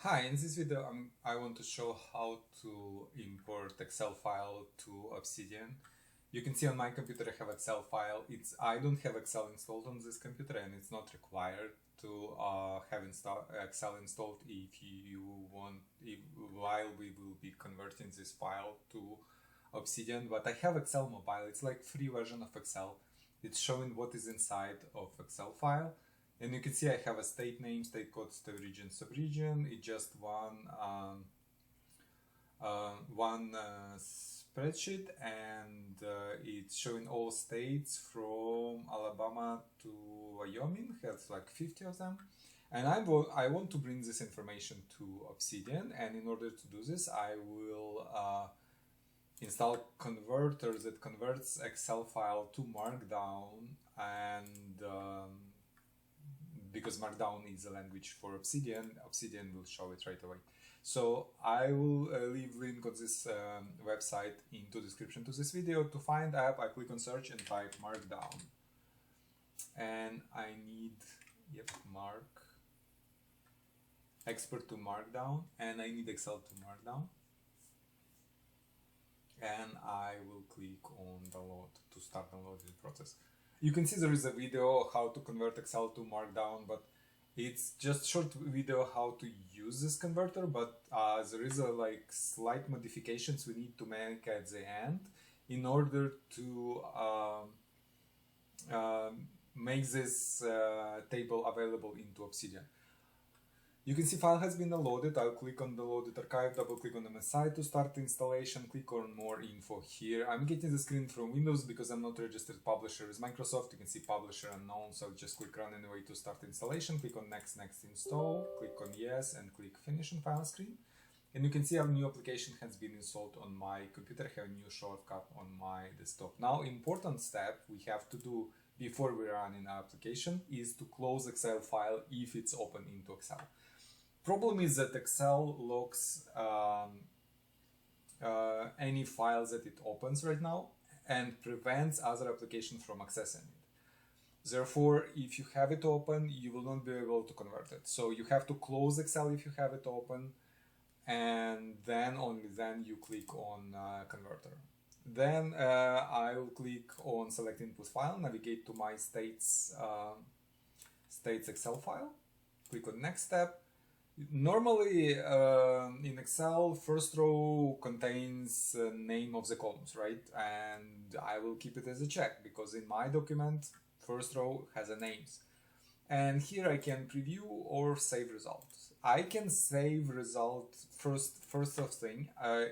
Hi, in this video I want to show how to import Excel file to Obsidian. You can see on my computer I have Excel file. I don't have Excel installed on this computer, and it's not required to have Excel installed if you want, while we will be converting this file to Obsidian. But I have Excel Mobile. It's like free version of Excel. It's showing what is inside of Excel file. And you can see I have a state name, state code, state region, subregion. It's just one spreadsheet, and it's showing all states from Alabama to Wyoming. Has like 50 of them. And I want to bring this information to Obsidian, and in order to do this, I will install converter that converts Excel file to Markdown, and because Markdown is a language for Obsidian, Obsidian will show it right away. So I will leave link on this website into description to this video. To find app, I click on search and type Markdown. And I need, export to Markdown, and I need Excel to Markdown. And I will click on download to start downloading the process. You can see there is a video how to convert Excel to Markdown, but it's just short video how to use this converter, but there is like slight modifications we need to make at the end in order to make this table available into Obsidian. You can see file has been downloaded. I'll click on downloaded archive, double click on MSI to start the installation, click on more info here. I'm getting the screen from Windows because I'm not registered publisher with Microsoft. You can see publisher unknown, so just click run anyway to start the installation, click on next install, click on yes, and click finish on final screen. And you can see our new application has been installed on my computer. I have a new shortcut on my desktop. Now, important step we have to do before we run in our application is to close Excel file if it's open into Excel. Problem is that Excel locks any files that it opens right now and prevents other applications from accessing it. Therefore, if you have it open, you will not be able to convert it. So you have to close Excel if you have it open, and then only then you click on converter. Then I will click on select input file, navigate to my states Excel file, click on next step. Normally in Excel, first row contains name of the columns, right? And I will keep it as a check because in my document, first row has a names. And here I can preview or save results. I can save result first thing.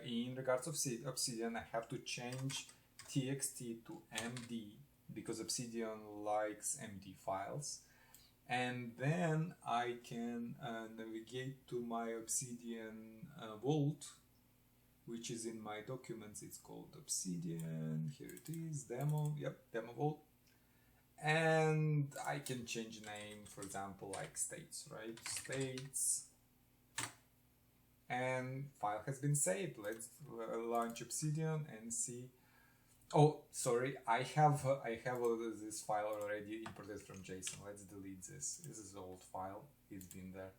In regards of Obsidian, I have to change txt to md because Obsidian likes md files. And then I can navigate to my Obsidian vault, which is in my documents. It's called Obsidian. Here it is, demo. Yep, demo vault. And I can change name, for example, like states, right? States. And file has been saved. Let's launch Obsidian and see. Oh, sorry, I have this file already imported from JSON. Let's delete this. This is the old file. It's been there.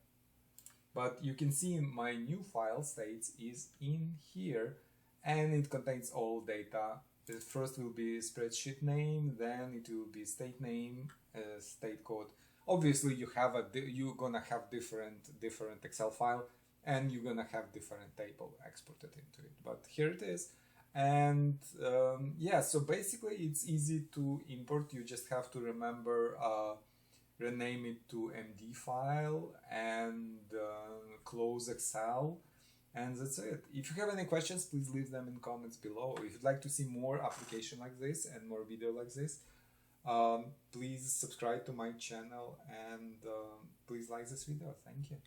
But you can see my new file states is in here, and it contains all data. The first will be spreadsheet name, then it will be state name, state code. Obviously, you're gonna have different Excel file, and you're gonna have different table exported into it. But here it is. And yeah, so basically it's easy to import. You just have to remember rename it to MD file and close Excel, and that's it. If you have any questions, please leave them in comments below. If you'd like to see more application like this and more video like this, please subscribe to my channel, and please like this video. Thank you.